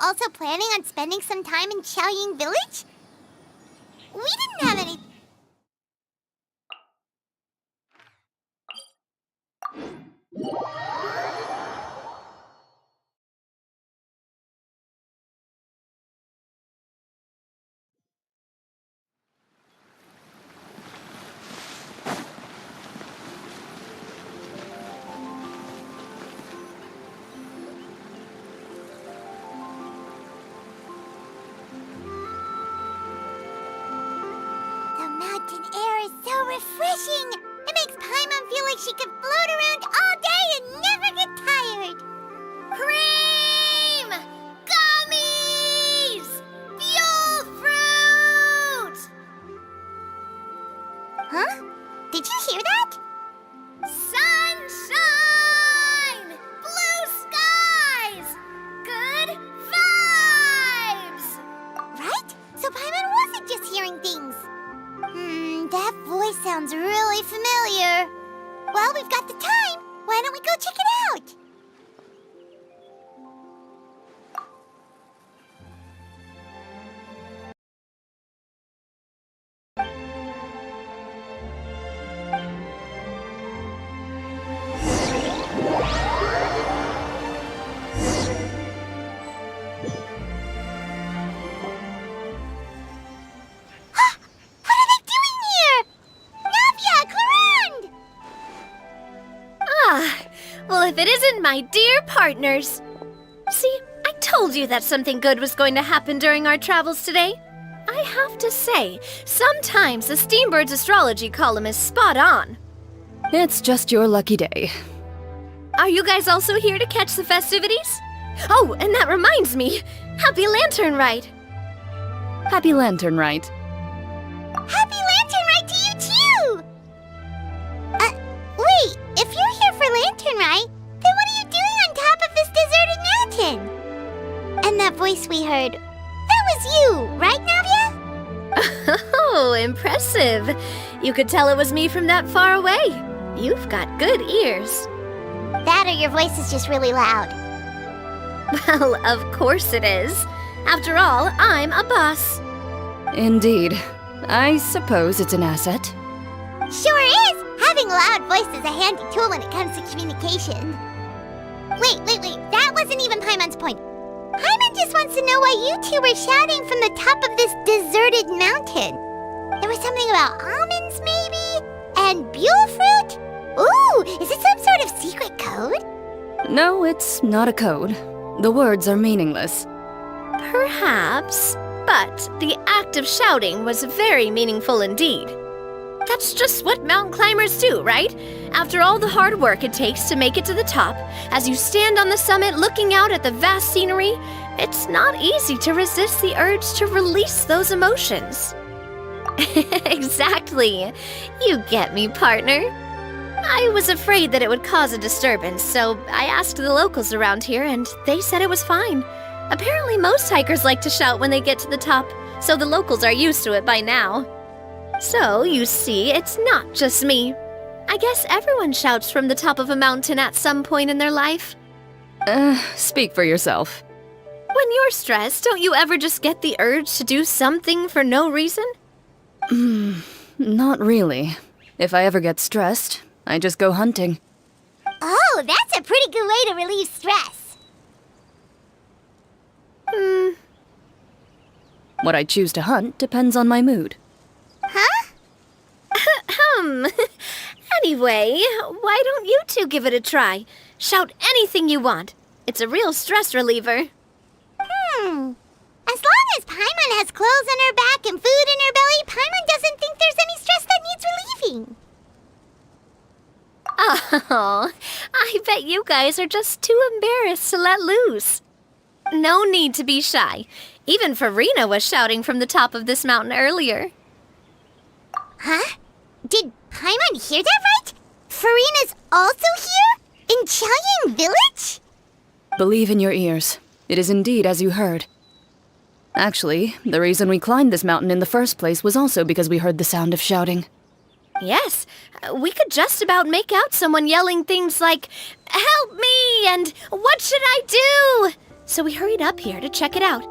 also planning on spending some time in Xiaoying Village? We didn't have any... Mountain air is so refreshing! It makes Paimon feel like she could float around all day and never get tired! Cream! Gummies! Fuel fruit! Huh? Did you hear that? Sunshine! Blue skies! Good vibes! Right? So Paimon wasn't just hearing things. That voice sounds really familiar. Well, we've got the time. Why don't we go check it out? Well, if it isn't my dear partners. See, I told you that something good was going to happen during our travels today. I have to say, sometimes the Steambird's astrology column is spot on. It's just your lucky day. Are you guys also here to catch the festivities? Oh, and that reminds me, Happy Lantern Rite! Happy Lantern Rite. Happy Lantern Rite to you too! Wait, if you're here for Lantern Rite, then what are you doing on top of this deserted mountain? And that voice we heard, that was you, right, Navia? Oh, impressive. You could tell it was me from that far away. You've got good ears. That or your voice is just really loud. Well, of course it is. After all, I'm a boss. Indeed. I suppose it's an asset. Sure is! Having a loud voice is a handy tool when it comes to communication. Wait. That wasn't even Paimon's point. Paimon just wants to know why you two were shouting from the top of this deserted mountain. There was something about almonds, maybe? And buell fruit? Ooh, is it some sort of secret code? No, it's not a code. The words are meaningless. Perhaps, but the act of shouting was very meaningful indeed. That's just what mountain climbers do, right? After all the hard work it takes to make it to the top, as you stand on the summit looking out at the vast scenery, it's not easy to resist the urge to release those emotions. Exactly. You get me, partner. I was afraid that it would cause a disturbance, so I asked the locals around here, and they said it was fine. Apparently most hikers like to shout when they get to the top, so the locals are used to it by now. So, you see, it's not just me. I guess everyone shouts from the top of a mountain at some point in their life. Speak for yourself. When you're stressed, don't you ever just get the urge to do something for no reason? Not really. If I ever get stressed, I just go hunting. Oh, that's a pretty good way to relieve stress. What I choose to hunt depends on my mood. Huh? Anyway, why don't you two give it a try? Shout anything you want. It's a real stress reliever. As long as Paimon has clothes on her back and food in her belly, Paimon doesn't think there's any stress that needs relieving. Oh, I bet you guys are just too embarrassed to let loose. No need to be shy. Even Farina was shouting from the top of this mountain earlier. Huh? Did Paimon hear that right? Farina's also here? In Xiaoying Village? Believe in your ears. It is indeed as you heard. Actually, the reason we climbed this mountain in the first place was also because we heard the sound of shouting. Yes, we could just about make out someone yelling things like, "Help me!" and "What should I do?" so we hurried up here to check it out.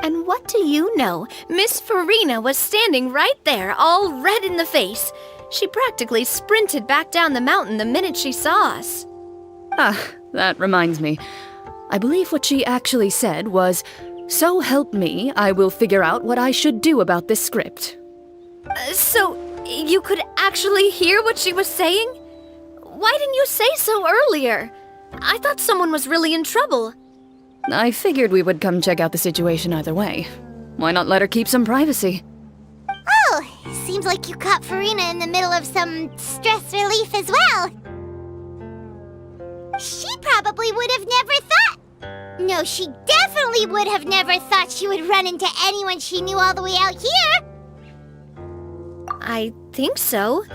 And what do you know? Miss Farina was standing right there, all red in the face. She practically sprinted back down the mountain the minute she saw us. Ah, that reminds me. I believe what she actually said was, "So help me, I will figure out what I should do about this script." So, you could actually hear what she was saying? Why didn't you say so earlier? I thought someone was really in trouble. I figured we would come check out the situation either way. Why not let her keep some privacy? Oh, seems like you caught Farina in the middle of some stress relief as well. She probably would have never thought... No, she definitely would have never thought she would run into anyone she knew all the way out here. I think so.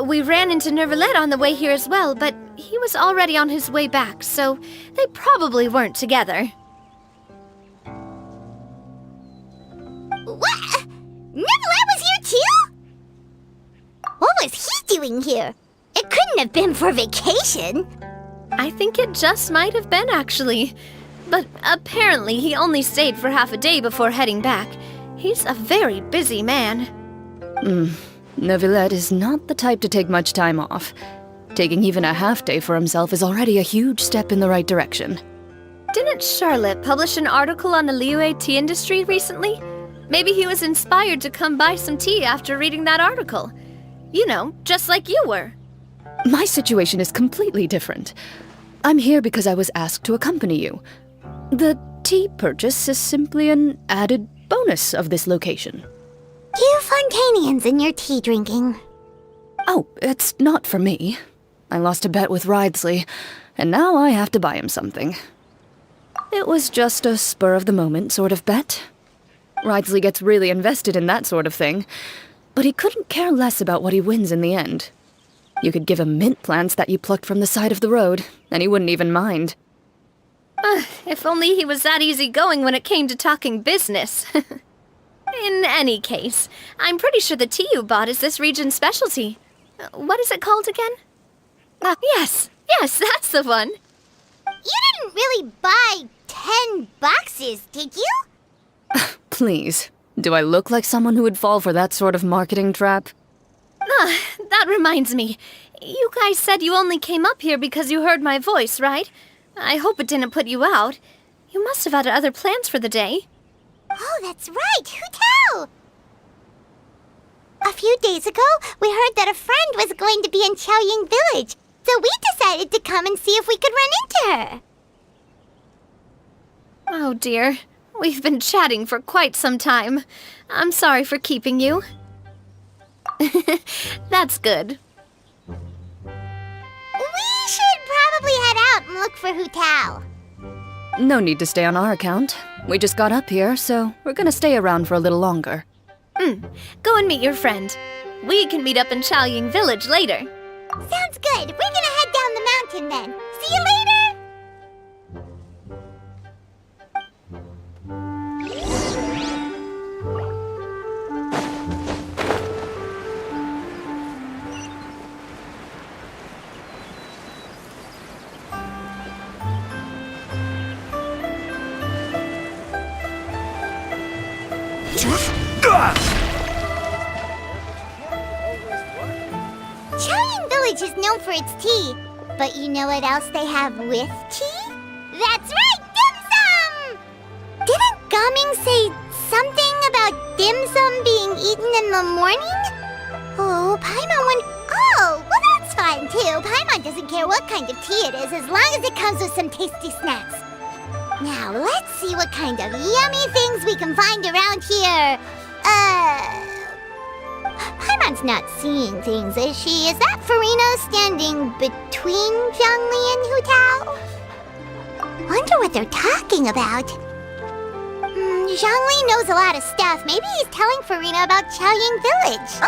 We ran into Nervalet on the way here as well, but he was already on his way back, so they probably weren't together. What? Nervalet was here too? What was he doing here? It couldn't have been for vacation. I think it just might have been, actually. But apparently he only stayed for half a day before heading back. He's a very busy man. Neuvillette is not the type to take much time off. Taking even a half day for himself is already a huge step in the right direction. Didn't Charlotte publish an article on the Liyue tea industry recently? Maybe he was inspired to come buy some tea after reading that article. You know, just like you were. My situation is completely different. I'm here because I was asked to accompany you. The tea purchase is simply an added bonus of this location. You Fontanians and your tea drinking. Oh, it's not for me. I lost a bet with Ridesley, and now I have to buy him something. It was just a spur-of-the-moment sort of bet. Ridesley gets really invested in that sort of thing, but he couldn't care less about what he wins in the end. You could give him mint plants that you plucked from the side of the road, and he wouldn't even mind. If only he was that easygoing when it came to talking business. In any case, I'm pretty sure the tea you bought is this region's specialty. What is it called again? Yes, that's the one. You didn't really buy 10 boxes, did you? Please, do I look like someone who would fall for that sort of marketing trap? That reminds me. You guys said you only came up here because you heard my voice, right? I hope it didn't put you out. You must have had other plans for the day. Oh, that's right. Who tell? A few days ago, we heard that a friend was going to be in Chaoying Village, so we decided to come and see if we could run into her. Oh dear. We've been chatting for quite some time. I'm sorry for keeping you. That's good. We should probably head out and look for Hu Tao. No need to stay on our account. We just got up here, so we're gonna stay around for a little longer. Go and meet your friend. We can meet up in Chaoying Village later. Sounds good. We're gonna head down the mountain then. See you later! Chaoying Village is known for its tea, but you know what else they have with tea? That's right, dim sum! Didn't Gaming say something about dim sum being eaten in the morning? Oh, Paimon went... Oh, well that's fine too. Paimon doesn't care what kind of tea it is as long as it comes with some tasty snacks. Now, let's see what kind of yummy things we can find around here. Paimon's not seeing things, is she? Is that Farina standing between Zhongli and Hu Tao? Wonder what they're talking about. Zhongli knows a lot of stuff. Maybe he's telling Farina about Chaoying Village.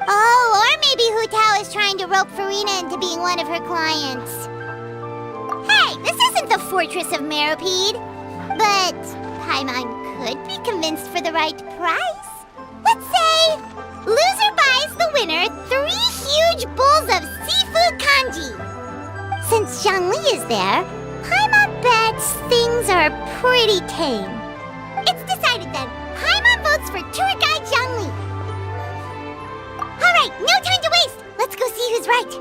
Oh, or maybe Hu Tao is trying to rope Farina into being one of her clients. Hey, this isn't the Fortress of Meropide. But Paimon could be convinced for the right price. Let's say, loser buys the winner 3 huge bowls of seafood kanji. Since Zhongli is there, Paimon bets, things are pretty tame. It's decided then. Paimon votes for tour guide Zhongli. Alright, no time to waste! Let's go see who's right.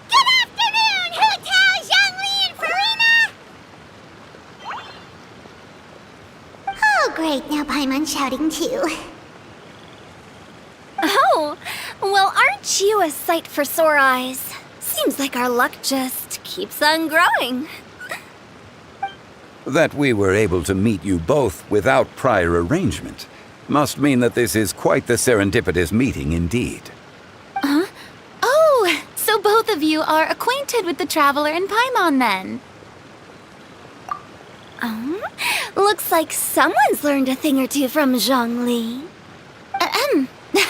Good afternoon, Hu Tao, Zhongli, and Farina! Oh great, now Paimon's shouting too. Oh, well, aren't you a sight for sore eyes? Seems like our luck just keeps on growing. That we were able to meet you both without prior arrangement must mean that this is quite the serendipitous meeting indeed. Huh? Oh, so both of you are acquainted with the Traveler and Paimon then? Looks like someone's learned a thing or two from Zhongli.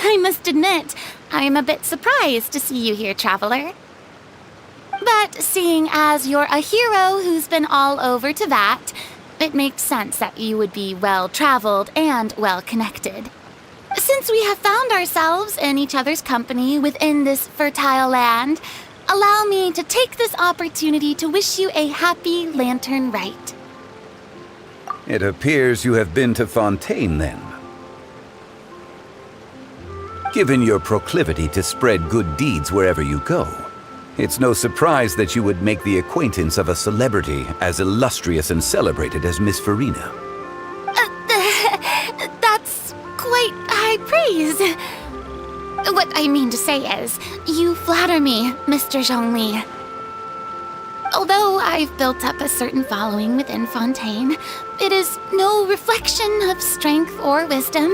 I must admit, I am a bit surprised to see you here, Traveler. But seeing as you're a hero who's been all over Teyvat, it makes sense that you would be well-traveled and well-connected. Since we have found ourselves in each other's company within this fertile land, allow me to take this opportunity to wish you a happy Lantern Rite. It appears you have been to Fontaine then. Given your proclivity to spread good deeds wherever you go, it's no surprise that you would make the acquaintance of a celebrity as illustrious and celebrated as Miss Farina. That's quite high praise. What I mean to say is, you flatter me, Mr. Zhongli. Although I've built up a certain following within Fontaine, it is no reflection of strength or wisdom.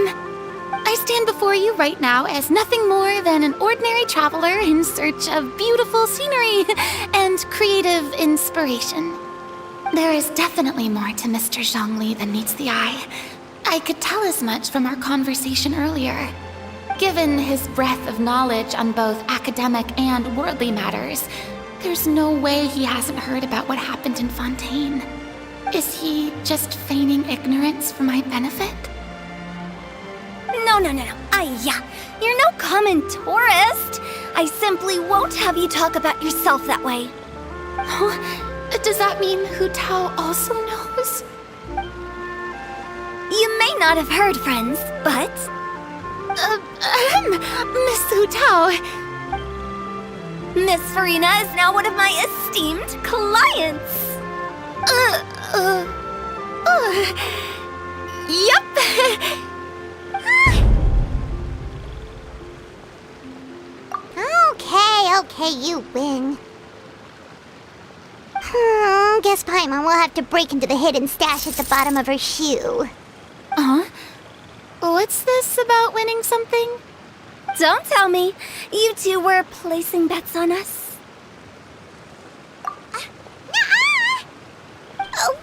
I stand before you right now as nothing more than an ordinary traveler in search of beautiful scenery and creative inspiration. There is definitely more to Mr. Zhongli than meets the eye. I could tell as much from our conversation earlier. Given his breadth of knowledge on both academic and worldly matters, there's no way he hasn't heard about what happened in Fontaine. Is he just feigning ignorance for my benefit? No. You're no common tourist. I simply won't have you talk about yourself that way. Oh, does that mean Hu Tao also knows? You may not have heard, friends, but... Miss Hu Tao. Miss Farina is now one of my esteemed clients. Yup. Okay, you win. Guess Paimon will have to break into the hidden stash at the bottom of her shoe. What's this about winning something? Don't tell me. You two were placing bets on us.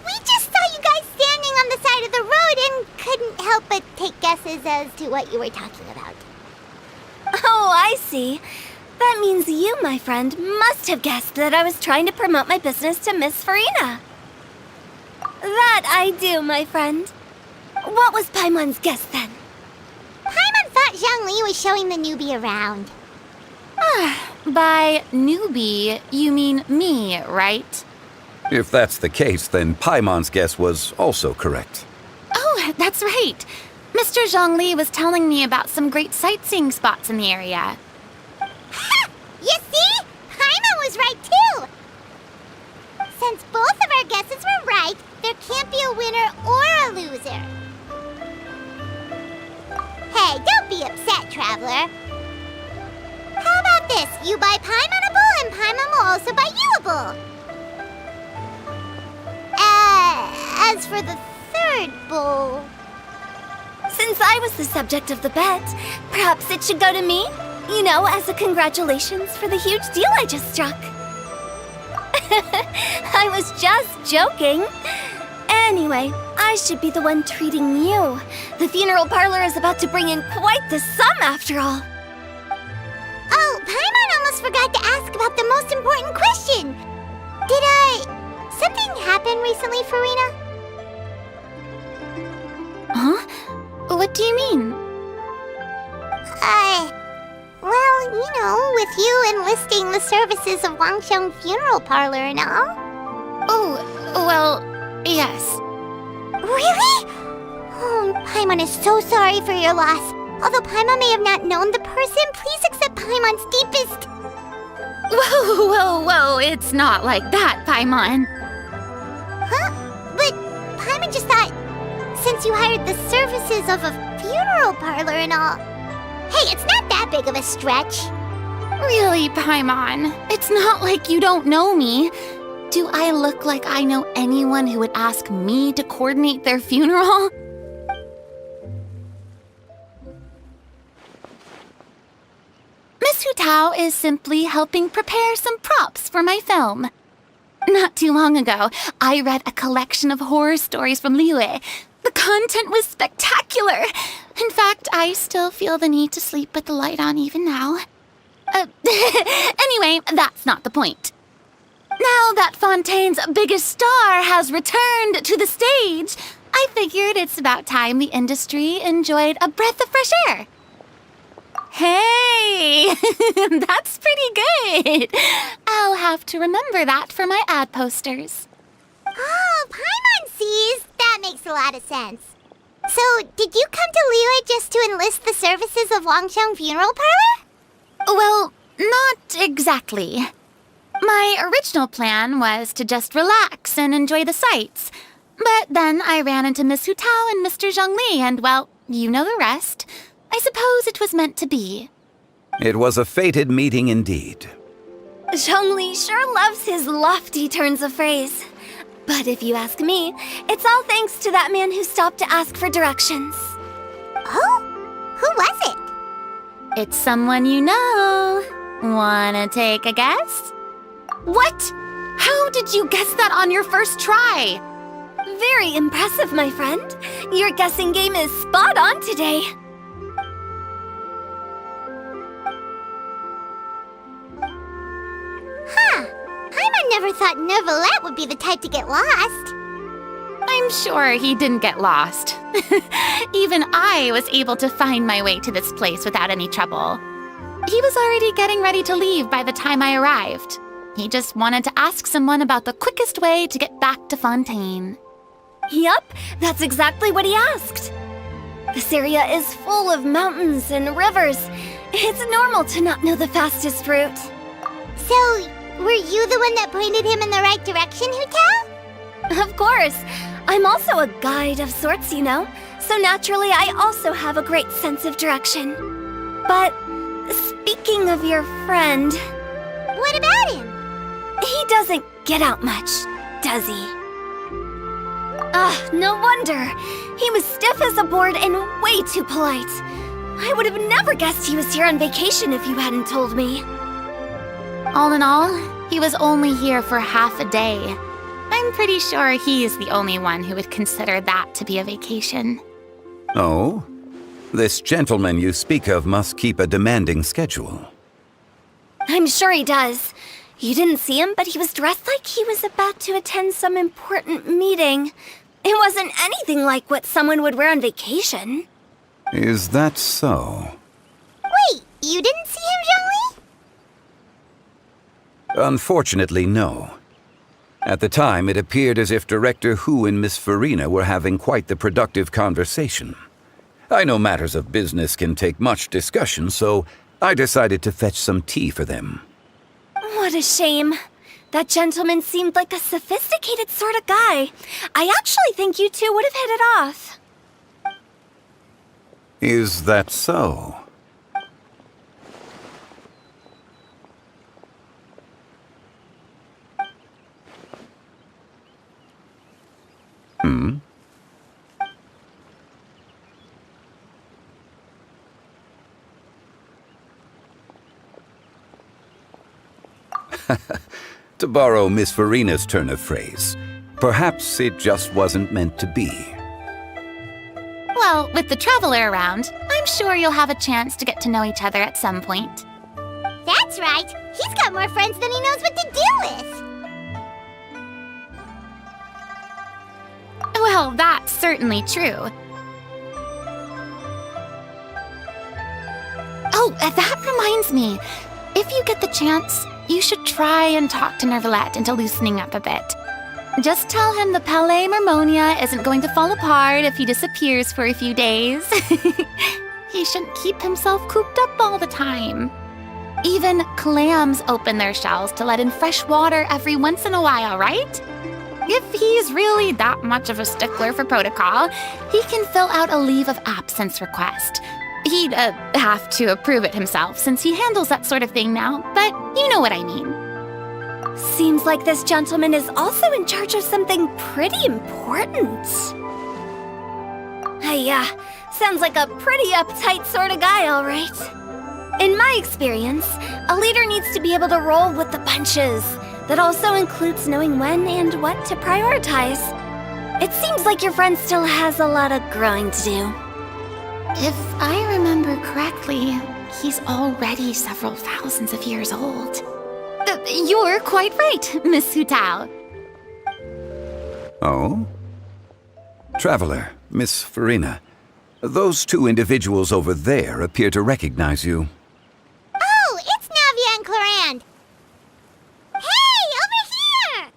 We just saw you guys standing on the side of the road and couldn't help but take guesses as to what you were talking about. Oh, I see. That means you, my friend, must have guessed that I was trying to promote my business to Miss Farina. That I do, my friend. What was Paimon's guess then? Paimon thought Zhongli was showing the newbie around. By newbie, you mean me, right? If that's the case, then Paimon's guess was also correct. Oh, that's right. Mr. Zhongli was telling me about some great sightseeing spots in the area. Ha! You see? Paimon was right too! Since both of our guesses were right, there can't be a winner or a loser. Hey, don't be upset, Traveler. How about this? You buy Paimon a bowl and Paimon will also buy you a bowl. As for the third bowl... Since I was the subject of the bet, perhaps it should go to me? You know, as a congratulations for the huge deal I just struck. I was just joking. Anyway, I should be the one treating you. The funeral parlor is about to bring in quite the sum after all. Oh, Paimon almost forgot to ask about the most important question. Something happen recently, Farina? Huh? What do you mean? You know, with you enlisting the services of Wangsheng Funeral Parlor and all. Oh, well, yes. Really? Oh, Paimon is so sorry for your loss. Although Paimon may have not known the person, please accept Paimon's deepest... Whoa, it's not like that, Paimon. Huh? But Paimon just thought, since you hired the services of a funeral parlor and all... Hey, it's not that big of a stretch. Really, Paimon, it's not like you don't know me. Do I look like I know anyone who would ask me to coordinate their funeral? Miss Hu Tao is simply helping prepare some props for my film. Not too long ago, I read a collection of horror stories from Liyue. The content was spectacular. In fact, I still feel the need to sleep with the light on even now. Anyway, that's not the point. Now that Fontaine's biggest star has returned to the stage, I figured it's about time the industry enjoyed a breath of fresh air. Hey, that's pretty good. I'll have to remember that for my ad posters. Oh, Paimon sees. That makes a lot of sense. So, did you come to Liyue just to enlist the services of Wangsheng Funeral Parlor? Well, not exactly. My original plan was to just relax and enjoy the sights. But then I ran into Miss Hu Tao and Mr. Zhongli, and well, you know the rest. I suppose it was meant to be. It was a fated meeting indeed. Zhongli sure loves his lofty turns of phrase. But if you ask me, it's all thanks to that man who stopped to ask for directions. Oh? Who was it? It's someone you know. Wanna take a guess? What? How did you guess that on your first try? Very impressive, my friend. Your guessing game is spot on today. Huh. Paimon never thought Neuvillette would be the type to get lost. I'm sure he didn't get lost. Even I was able to find my way to this place without any trouble. He was already getting ready to leave by the time I arrived. He just wanted to ask someone about the quickest way to get back to Fontaine. Yup, that's exactly what he asked. This area is full of mountains and rivers. It's normal to not know the fastest route. So, were you the one that pointed him in the right direction, Hu Tao? Of course. I'm also a guide of sorts, you know. So naturally, I also have a great sense of direction. But speaking of your friend... What about him? He doesn't get out much, does he? Ah, no wonder. He was stiff as a board and way too polite. I would have never guessed he was here on vacation if you hadn't told me. All in all, he was only here for half a day. I'm pretty sure he's the only one who would consider that to be a vacation. Oh? This gentleman you speak of must keep a demanding schedule. I'm sure he does. You didn't see him, but he was dressed like he was about to attend some important meeting. It wasn't anything like what someone would wear on vacation. Is that so? Wait, you didn't see him, Zhongli? Unfortunately, no. At the time, it appeared as if Director Hu and Miss Farina were having quite the productive conversation. I know matters of business can take much discussion, so I decided to fetch some tea for them. What a shame. That gentleman seemed like a sophisticated sort of guy. I actually think you two would have hit it off. Is that so? To borrow Miss Farina's turn of phrase, perhaps it just wasn't meant to be. Well, with the traveler around, I'm sure you'll have a chance to get to know each other at some point. That's right. He's got more friends than he knows what to do with. Well, that's certainly true. Oh, that reminds me. If you get the chance, you should try and talk to Nervalette into loosening up a bit. Just tell him the Palais Mermonia isn't going to fall apart if he disappears for a few days. He shouldn't keep himself cooped up all the time. Even clams open their shells to let in fresh water every once in a while, right? If he's really that much of a stickler for protocol, he can fill out a leave of absence request. He'd have to approve it himself since he handles that sort of thing now, but you know what I mean. Seems like this gentleman is also in charge of something pretty important. Sounds like a pretty uptight sort of guy, all right. In my experience, a leader needs to be able to roll with the punches. That also includes knowing when and what to prioritize. It seems like your friend still has a lot of growing to do. If I remember correctly, he's already several thousands of years old. You're quite right, Miss Hutao. Oh? Traveler, Miss Farina. Those two individuals over there appear to recognize you. Oh, it's Navia and Clarand. Hey, over here!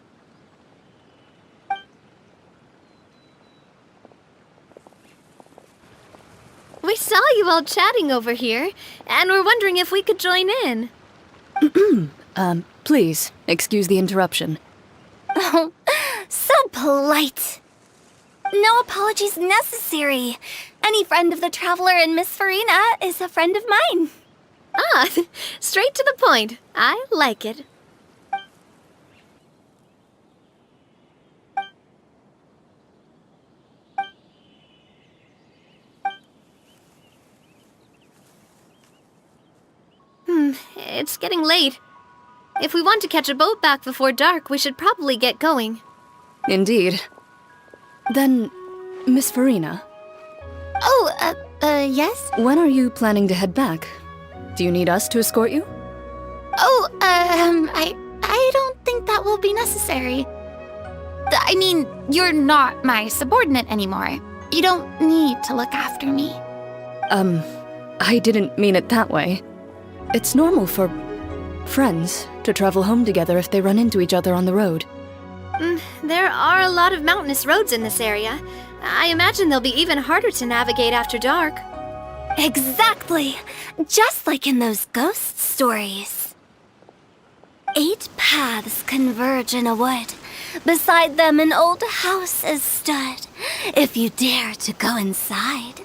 We saw you all chatting over here, and we're wondering if we could join in. Please, excuse the interruption. Oh, so polite. No apologies necessary. Any friend of the Traveler and Miss Farina is a friend of mine. Ah, straight to the point. I like it. It's getting late. If we want to catch a boat back before dark, we should probably get going. Indeed. Then, Miss Farina, Oh, yes? when are you planning to head back? Do you need us to escort you? Oh, I don't think that will be necessary. I mean, you're not my subordinate anymore. You don't need to look after me. I didn't mean it that way. It's normal for friends to travel home together if they run into each other on the road. There are a lot of mountainous roads in this area. I imagine they'll be even harder to navigate after dark. Exactly! Just like in those ghost stories. 8 paths converge in a wood. Beside them an old house is stood. If you dare to go inside,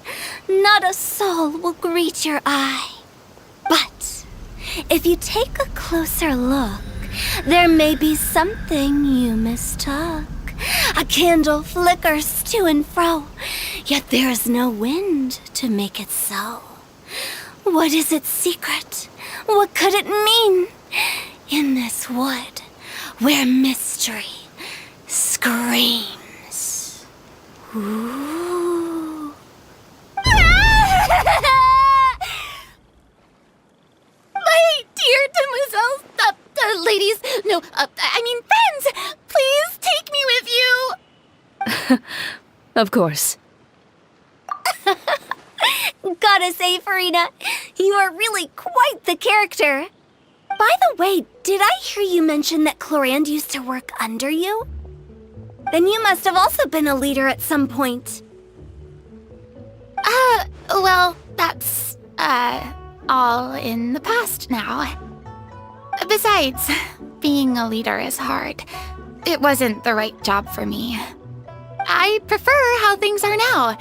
not a soul will greet your eye. But if you take a closer look, there may be something you mistook. A candle flickers to and fro, yet there is no wind to make it so. What is its secret? What could it mean? In this wood, where mystery screams. Ooh. My dear demoiselles, ladies, no, I mean friends, please take me with you. Of course. Gotta say, Farina, you are really quite the character. By the way, did I hear you mention that Clarand used to work under you? Then you must have also been a leader at some point. Well, that's, all in the past now. Besides, being a leader is hard. It wasn't the right job for me. I prefer how things are now.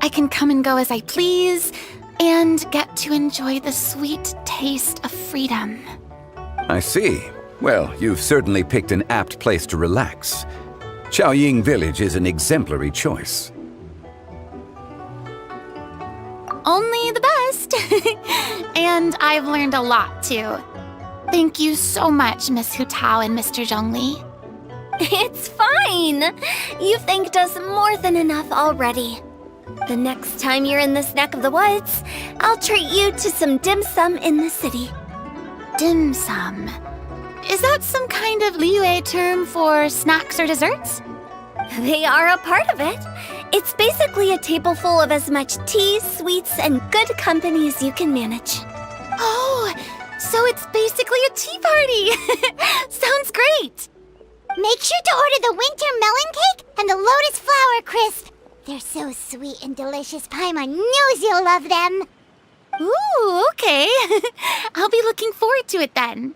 I can come and go as I please, and get to enjoy the sweet taste of freedom. I see. Well, you've certainly picked an apt place to relax. Chaoying Village is an exemplary choice. Only the best. And I've learned a lot, too. Thank you so much, Miss Hutao and Mr. Zhongli. It's fine. You've thanked us more than enough already. The next time you're in this neck of the woods, I'll treat you to some dim sum in the city. Dim sum. Is that some kind of Liyue term for snacks or desserts? They are a part of it. It's basically a table full of as much tea, sweets, and good company as you can manage. So it's basically a tea party! Sounds great! Make sure to order the winter melon cake and the lotus flower crisp. They're so sweet and delicious. Paimon knows you'll love them. Ooh, okay. I'll be looking forward to it then.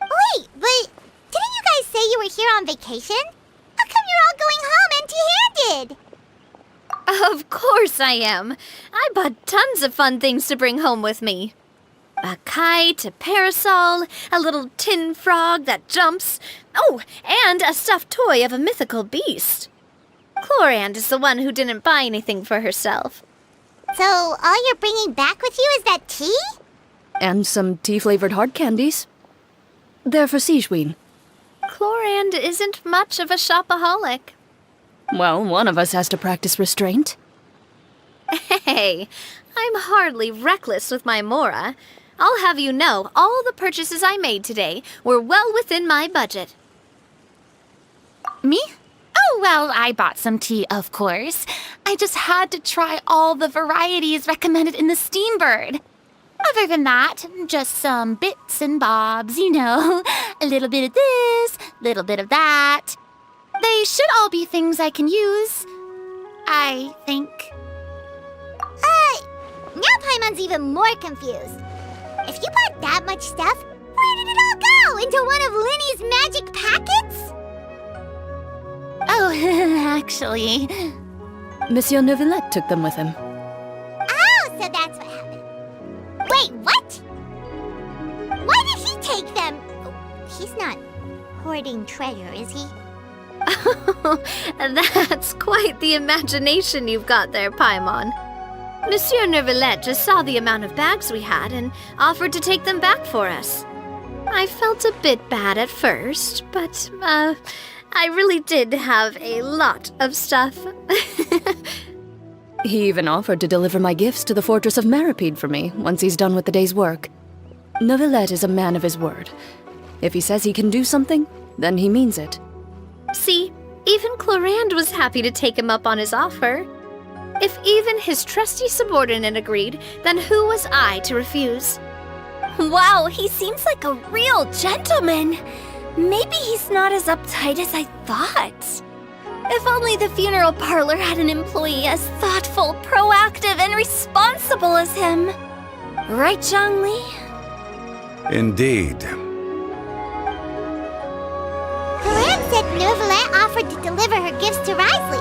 Wait, but didn't you guys say you were here on vacation? How come you're all going home empty-handed? Of course I am. I bought tons of fun things to bring home with me. A kite, a parasol, a little tin frog that jumps. Oh, and a stuffed toy of a mythical beast. Chlorand is the one who didn't buy anything for herself. So all you're bringing back with you is that tea? And some tea-flavored hard candies. They're for Sigewin. Chlorand isn't much of a shopaholic. Well, one of us has to practice restraint. Hey, I'm hardly reckless with my Mora. I'll have you know, all the purchases I made today were well within my budget. Me? Oh, well, I bought some tea, of course. I just had to try all the varieties recommended in the Steambird. Other than that, just some bits and bobs, you know. A little bit of this, little bit of that. They should all be things I can use, I think. Now Paimon's even more confused. If you bought that much stuff, where did it all go? Into one of Linny's magic packets? Oh, actually... Monsieur Neuvillette took them with him. Oh, so that's what happened. Wait, what? Why did he take them? He's not hoarding treasure, is he? That's quite the imagination you've got there, Paimon. Monsieur Neuvillette just saw the amount of bags we had and offered to take them back for us. I felt a bit bad at first, but, I really did have a lot of stuff. He even offered to deliver my gifts to the Fortress of Meripede for me once he's done with the day's work. Neuvillette is a man of his word. If he says he can do something, then he means it. See, even Chlorand was happy to take him up on his offer. If even his trusty subordinate agreed, then who was I to refuse? Wow, he seems like a real gentleman. Maybe he's not as uptight as I thought. If only the funeral parlor had an employee as thoughtful, proactive, and responsible as him. Right, Zhongli? Indeed. Chlorand said Neuvillette offered to deliver her gifts to Risley.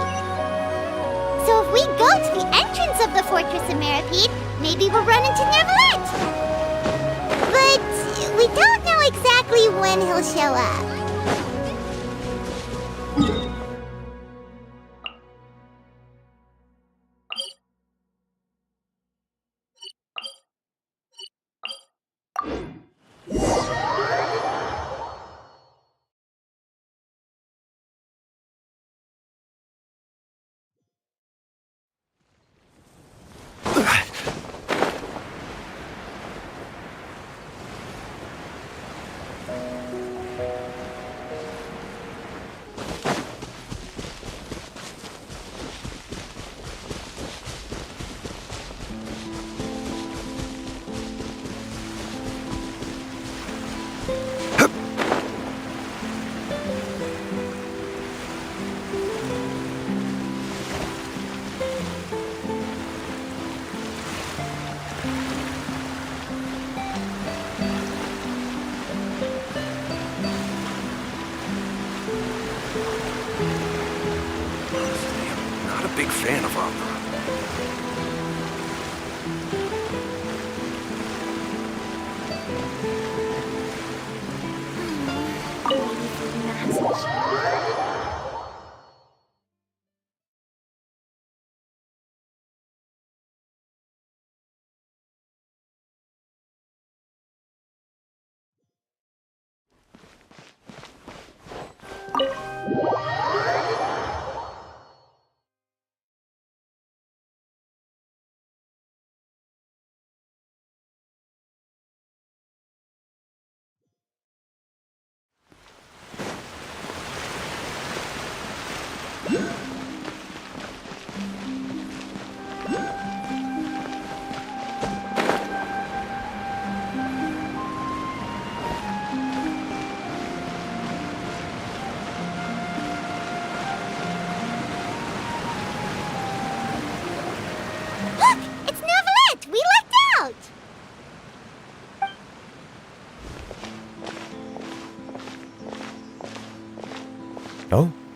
So if we go to the entrance of the Fortress of Meripede, maybe we'll run into Neuvillette. But we don't know exactly when he'll show up. Not a big fan of opera.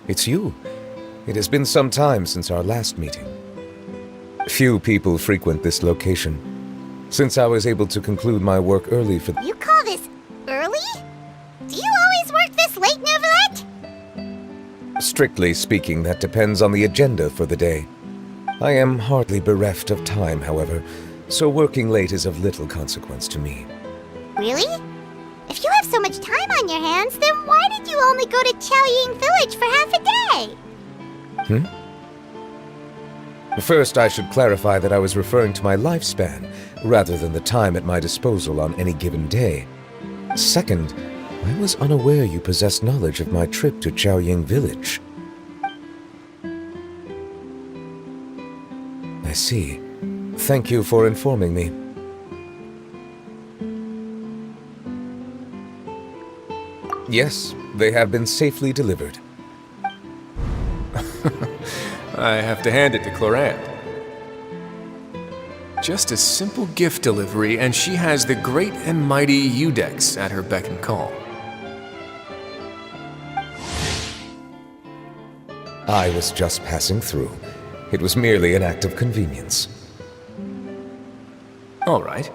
It's you. It has been some time since our last meeting. Few people frequent this location. Since I was able to conclude my work early for... You call this early? Do you always work this late, Neverlet? Strictly speaking, that depends on the agenda for the day. I am hardly bereft of time, however, so working late is of little consequence to me. Really? If you have so much time on your hands, then why did you only go to Chaoying Village for half a day? First, I should clarify that I was referring to my lifespan, rather than the time at my disposal on any given day. Second, I was unaware you possessed knowledge of my trip to Chaoying Village. I see. Thank you for informing me. Yes, they have been safely delivered. I have to hand it to Clorant. Just a simple gift delivery, and she has the great and mighty Udex at her beck and call. I was just passing through. It was merely an act of convenience. All right.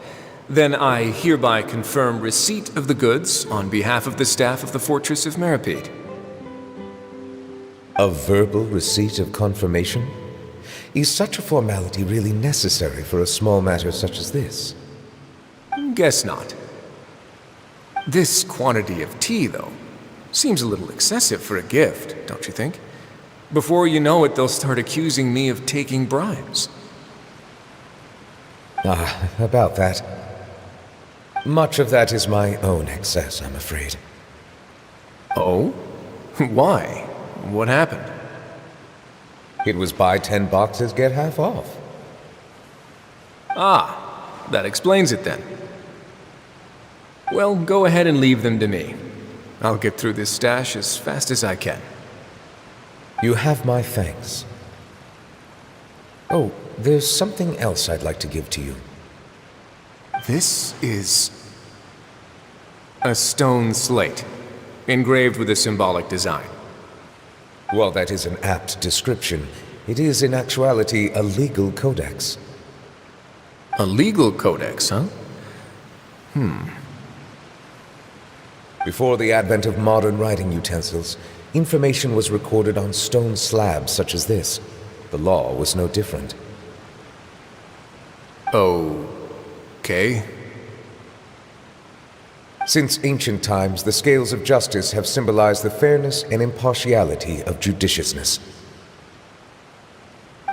Then I hereby confirm receipt of the goods on behalf of the staff of the Fortress of Meripede. A verbal receipt of confirmation? Is such a formality really necessary for a small matter such as this? Guess not. This quantity of tea, though, seems a little excessive for a gift, don't you think? Before you know it, they'll start accusing me of taking bribes. About that. Much of that is my own excess, I'm afraid. Oh? Why? What happened? It was buy 10 boxes, get half off. Ah, that explains it then. Well, go ahead and leave them to me. I'll get through this stash as fast as I can. You have my thanks. Oh, there's something else I'd like to give to you. This is a stone slate, engraved with a symbolic design. While that is an apt description, it is in actuality a legal codex. A legal codex, huh? Before the advent of modern writing utensils, information was recorded on stone slabs such as this. The law was no different. Okay. Since ancient times, the scales of justice have symbolized the fairness and impartiality of judiciousness.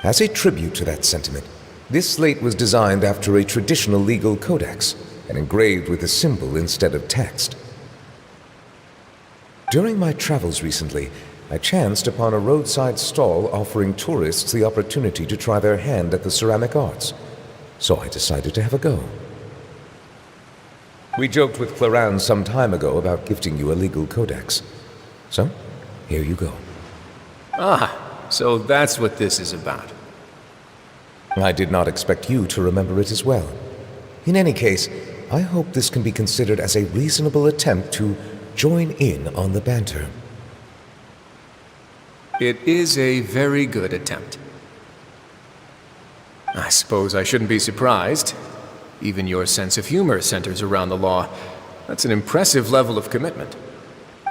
As a tribute to that sentiment, this slate was designed after a traditional legal codex and engraved with a symbol instead of text. During my travels recently, I chanced upon a roadside stall offering tourists the opportunity to try their hand at the ceramic arts, so I decided to have a go. We joked with Clorant some time ago about gifting you a legal codex. So, here you go. So that's what this is about. I did not expect you to remember it as well. In any case, I hope this can be considered as a reasonable attempt to join in on the banter. It is a very good attempt. I suppose I shouldn't be surprised. Even your sense of humor centers around the law. That's an impressive level of commitment.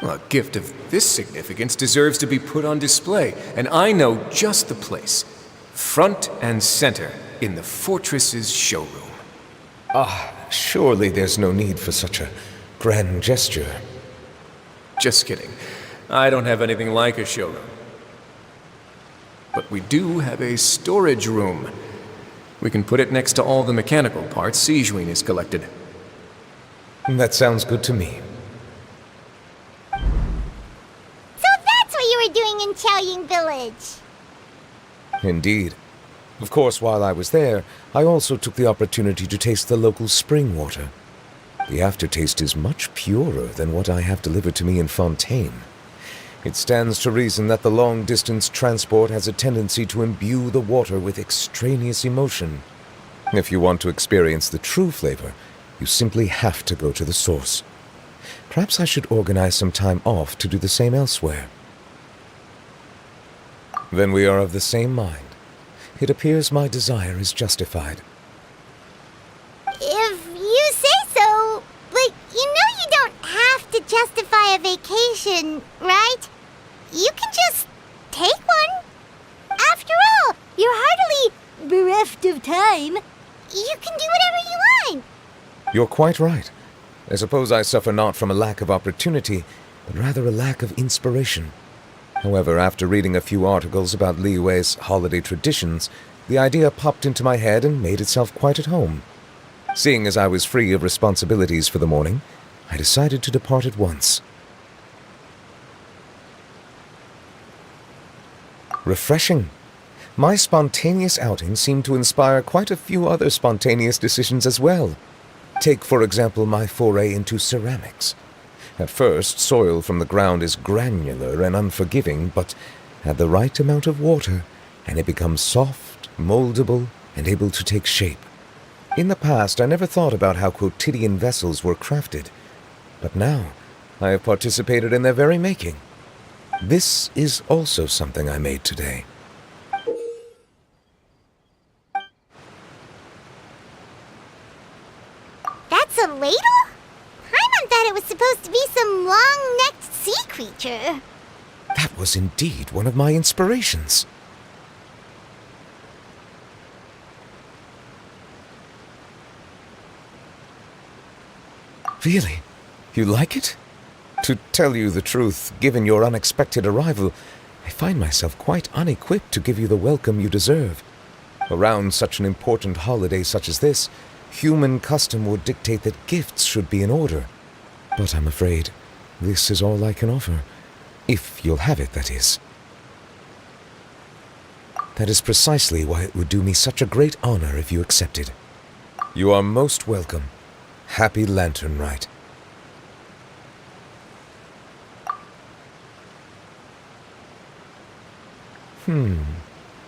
A gift of this significance deserves to be put on display, and I know just the place. Front and center in the Fortress's showroom. Surely there's no need for such a grand gesture. Just kidding. I don't have anything like a showroom. But we do have a storage room. We can put it next to all the mechanical parts Sijuin has collected. That sounds good to me. So that's what you were doing in Chaoying Village. Indeed. Of course, while I was there, I also took the opportunity to taste the local spring water. The aftertaste is much purer than what I have delivered to me in Fontaine. It stands to reason that the long-distance transport has a tendency to imbue the water with extraneous emotion. If you want to experience the true flavor, you simply have to go to the source. Perhaps I should organize some time off to do the same elsewhere. Then we are of the same mind. It appears my desire is justified. If you say so, but you know you don't have to justify a vacation, right? You can just take one. After all, you're hardly bereft of time. You can do whatever you want. You're quite right. I suppose I suffer not from a lack of opportunity, but rather a lack of inspiration. However, after reading a few articles about Liyue's holiday traditions, the idea popped into my head and made itself quite at home. Seeing as I was free of responsibilities for the morning, I decided to depart at once. Refreshing. My spontaneous outing seemed to inspire quite a few other spontaneous decisions as well. Take, for example, my foray into ceramics. At first, soil from the ground is granular and unforgiving, but add the right amount of water, and it becomes soft, moldable, and able to take shape. In the past, I never thought about how quotidian vessels were crafted, but now I have participated in their very making. This is also something I made today. That's a ladle? Paimon thought it was supposed to be some long-necked sea creature. That was indeed one of my inspirations. Really? You like it? To tell you the truth, given your unexpected arrival, I find myself quite unequipped to give you the welcome you deserve. Around such an important holiday such as this, human custom would dictate that gifts should be in order. But I'm afraid this is all I can offer. If you'll have it, that is. That is precisely why it would do me such a great honor if you accepted. You are most welcome. Happy Lantern Rite.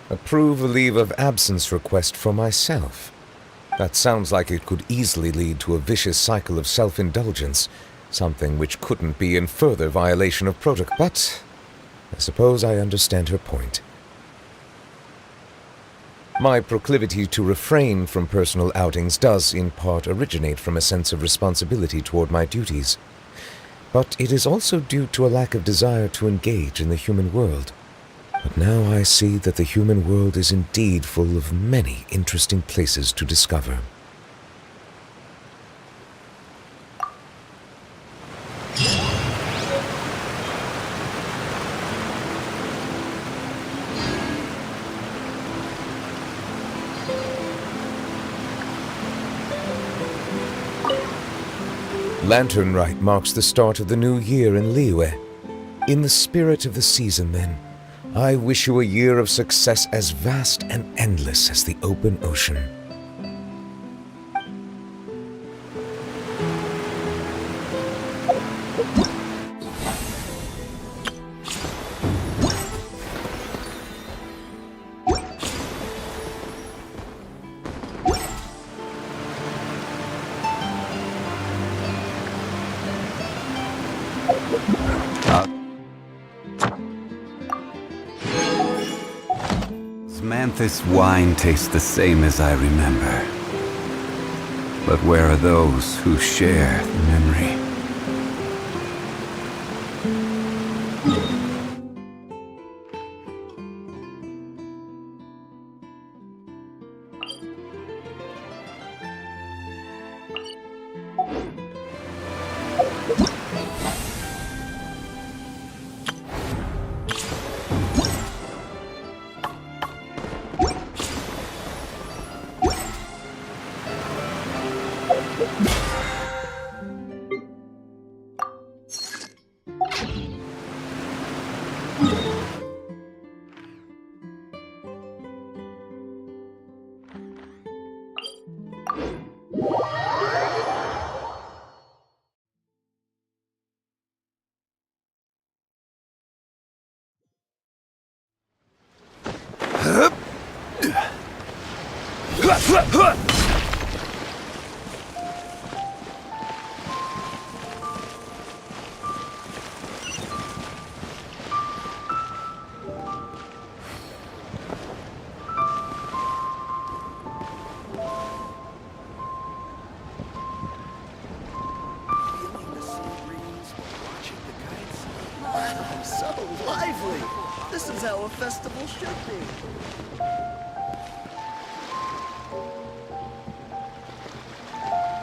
Approve a leave of absence request for myself. That sounds like it could easily lead to a vicious cycle of self-indulgence, something which couldn't be in further violation of protocol. But I suppose I understand her point. My proclivity to refrain from personal outings does, in part, originate from a sense of responsibility toward my duties. But it is also due to a lack of desire to engage in the human world. But now I see that the human world is indeed full of many interesting places to discover. Lantern Rite marks the start of the new year in Liyue. In the spirit of the season, then, I wish you a year of success as vast and endless as the open ocean. This wine tastes the same as I remember. But where are those who share the memory? So lively! This is how a festival should be.